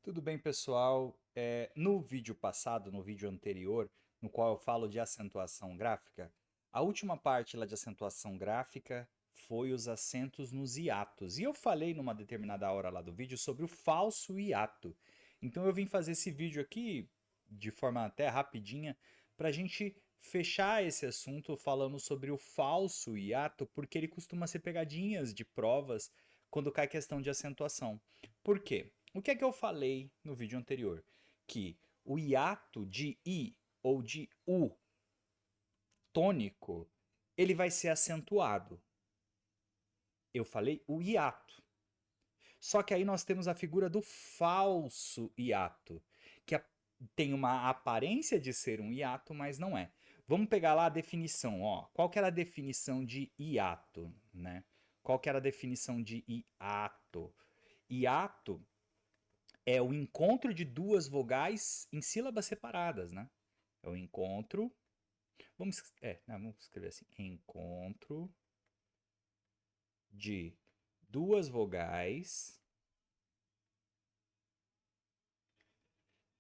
Tudo bem, pessoal? No vídeo passado, no vídeo anterior, no qual eu falo de acentuação gráfica, a última parte lá de acentuação gráfica foi os acentos nos hiatos. E eu falei numa determinada hora lá do vídeo sobre o falso hiato. Então eu vim fazer esse vídeo aqui de forma até rapidinha para a gente fechar esse assunto falando sobre o falso hiato, porque ele costuma ser pegadinhas de provas quando cai questão de acentuação. Por quê? O que é que eu falei no vídeo anterior? Que o hiato de I ou de U tônico, ele vai ser acentuado. Eu falei o hiato. Só que aí nós temos a figura do falso hiato, que tem uma aparência de ser um hiato, mas não é. Vamos pegar lá a definição, ó. Qual que era a definição de hiato, né? Qual que era a definição de hiato? Hiato é o encontro de duas vogais em sílabas separadas, né? É o encontro. Vamos escrever assim: encontro de duas vogais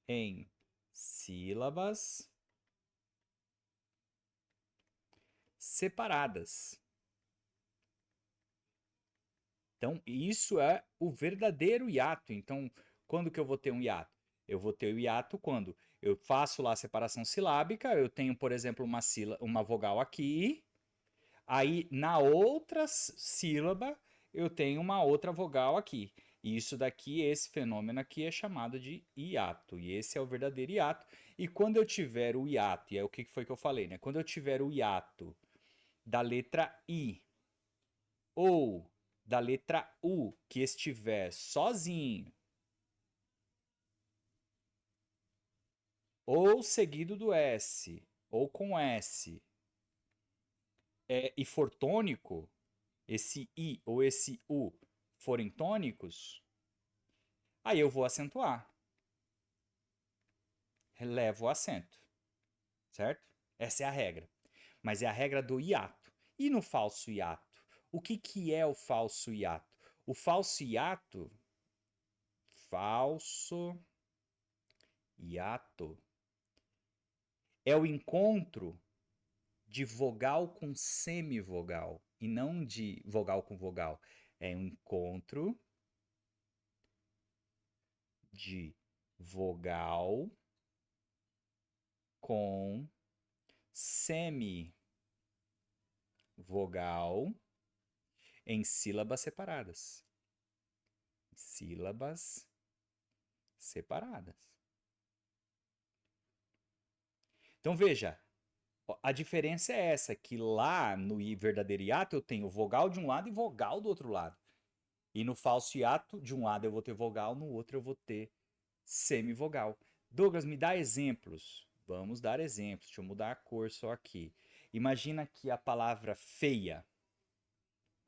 em sílabas separadas. Então, isso é o verdadeiro hiato. Então, quando que eu vou ter um hiato? Eu vou ter o hiato quando eu faço lá a separação silábica, eu tenho, por exemplo, uma vogal aqui. Aí, na outra sílaba, eu tenho uma outra vogal aqui. E isso daqui, esse fenômeno aqui é chamado de hiato. E esse é o verdadeiro hiato. E quando eu tiver o hiato, e é o que foi que eu falei, né? Quando eu tiver o hiato da letra I ou da letra U que estiver sozinho ou seguido do S ou com S e for tônico, esse I ou esse U forem tônicos, aí eu vou acentuar. Levo o acento, certo? Essa é a regra. Mas é a regra do hiato. E no falso hiato? O que é o falso hiato? O falso hiato é o encontro de vogal com semivogal e não de vogal com vogal. É um encontro de vogal com semivogal em sílabas separadas. Sílabas separadas. Então veja, a diferença é essa, que lá no verdadeiro hiato eu tenho vogal de um lado e vogal do outro lado. E no falso hiato, de um lado eu vou ter vogal, no outro eu vou ter semivogal. Douglas, me dá exemplos. Vamos dar exemplos. Deixa eu mudar a cor só aqui. Imagina que a palavra feia,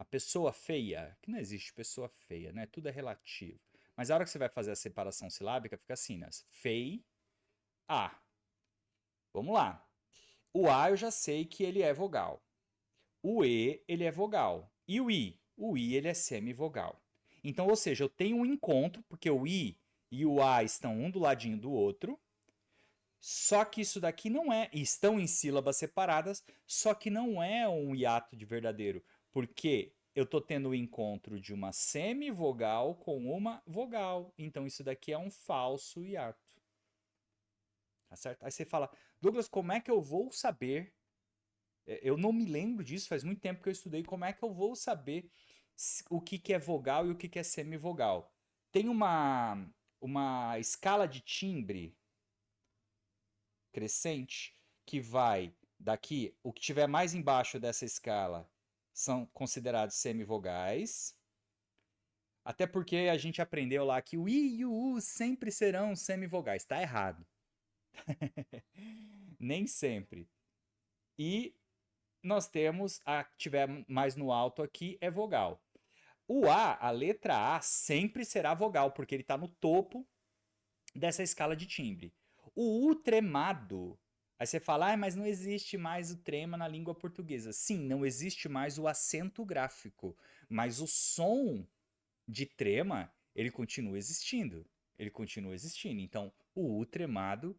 a pessoa feia, que não existe pessoa feia, né? Tudo é relativo. Mas a hora que você vai fazer a separação silábica, fica assim, né? Fei, a. Vamos lá. O A eu já sei que ele é vogal. O E, ele é vogal. E o I? O I, ele é semivogal. Então, ou seja, eu tenho um encontro, porque o I e o A estão um do ladinho do outro, só que isso daqui não é. Estão em sílabas separadas, só que não é um hiato de verdadeiro. Porque eu estou tendo o encontro de uma semivogal com uma vogal. Então isso daqui é um falso hiato. Tá certo? Aí você fala, Douglas, como é que eu vou saber? Eu não me lembro disso, faz muito tempo que eu estudei. Como é que eu vou saber o que é vogal e o que é semivogal? Tem uma escala de timbre crescente que vai daqui, o que tiver mais embaixo dessa escala são considerados semivogais. Até porque a gente aprendeu lá que o I e o U sempre serão semivogais. Está errado. Nem sempre. E nós temos a que tiver mais no alto aqui é vogal. O A, a letra A, sempre será vogal, porque ele está no topo dessa escala de timbre. O U tremado. Aí você fala, ah, mas não existe mais o trema na língua portuguesa. Sim, não existe mais o acento gráfico, mas o som de trema, ele continua existindo. Ele continua existindo. Então, o U tremado,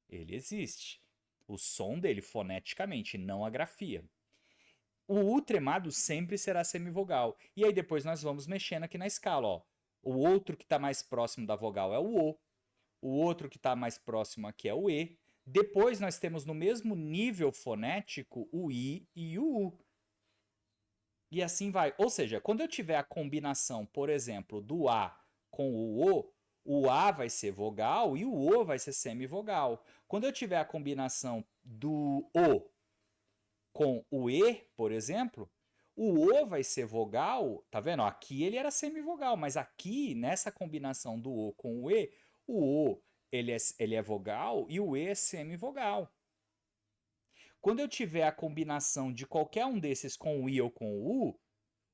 ele existe. O som dele foneticamente, não a grafia. O U tremado sempre será semivogal. E aí depois nós vamos mexendo aqui na escala, ó. O outro que está mais próximo da vogal é o O. O outro que está mais próximo aqui é o E. Depois nós temos no mesmo nível fonético o I e o U. E assim vai. Ou seja, quando eu tiver a combinação, por exemplo, do A com o A vai ser vogal e o O vai ser semivogal. Quando eu tiver a combinação do O com o E, por exemplo, o O vai ser vogal, tá vendo? Aqui ele era semivogal, mas aqui, nessa combinação do O com o O ele é vogal e o E é semivogal. Quando eu tiver a combinação de qualquer um desses com o I ou com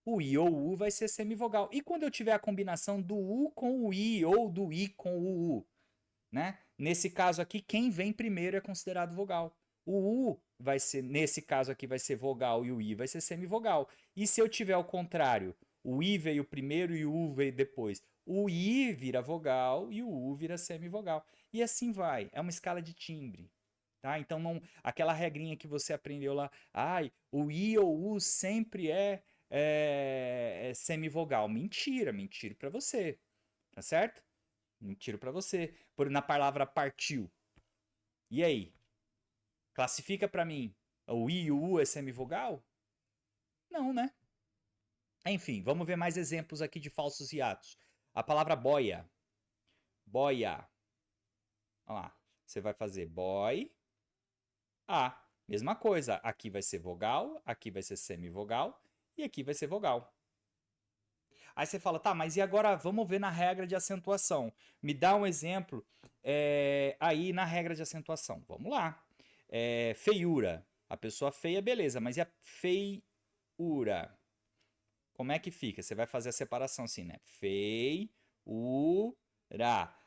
o I ou o U vai ser semivogal. E quando eu tiver a combinação do U com o I ou do I com o U, né? Nesse caso aqui, quem vem primeiro é considerado vogal. O U vai ser, nesse caso aqui, vai ser vogal e o I vai ser semivogal. E se eu tiver ao contrário, o I veio primeiro e o U veio depois, o I vira vogal e o U vira semivogal. E assim vai. É uma escala de timbre. Tá? Então, não, aquela regrinha que você aprendeu lá, ai, o I ou U sempre é semivogal. Mentira, mentira para você. Tá certo? Mentira para você. Na palavra partiu. E aí? Classifica para mim. O I e o U é semivogal? Não, né? Enfim, vamos ver mais exemplos aqui de falsos hiatos. A palavra boia. Boia. Olha lá. Você vai fazer boy, a. Mesma coisa. Aqui vai ser vogal, aqui vai ser semivogal e aqui vai ser vogal. Aí você fala, tá, mas e agora vamos ver na regra de acentuação. Me dá um exemplo aí na regra de acentuação. Vamos lá. Feiura. A pessoa feia, beleza, mas e a feiura? Como é que fica? Você vai fazer a separação assim, né? Feiura.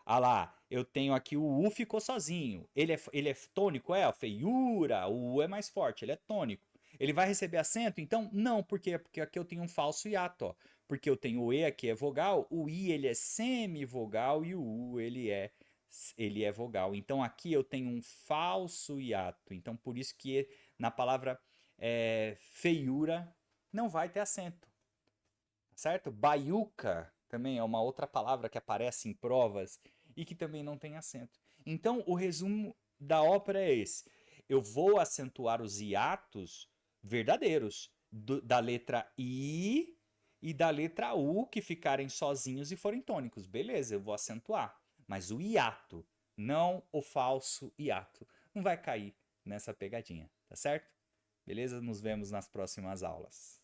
Ah lá, eu tenho aqui o U ficou sozinho. Ele é tônico? É, a feiura. O U é mais forte, ele é tônico. Ele vai receber acento? Então, não, por quê? Porque aqui eu tenho um falso hiato, ó. Porque eu tenho o E aqui é vogal, o I ele é semivogal e o U ele é vogal. Então aqui eu tenho um falso hiato. Então por isso que na palavra feiura não vai ter acento, certo? Baiuca também é uma outra palavra que aparece em provas e que também não tem acento. Então o resumo da ópera é esse. Eu vou acentuar os hiatos verdadeiros da letra I e da letra U que ficarem sozinhos e forem tônicos. Beleza, eu vou acentuar. Mas o hiato, não o falso hiato, não vai cair nessa pegadinha, tá certo? Beleza? Nos vemos nas próximas aulas.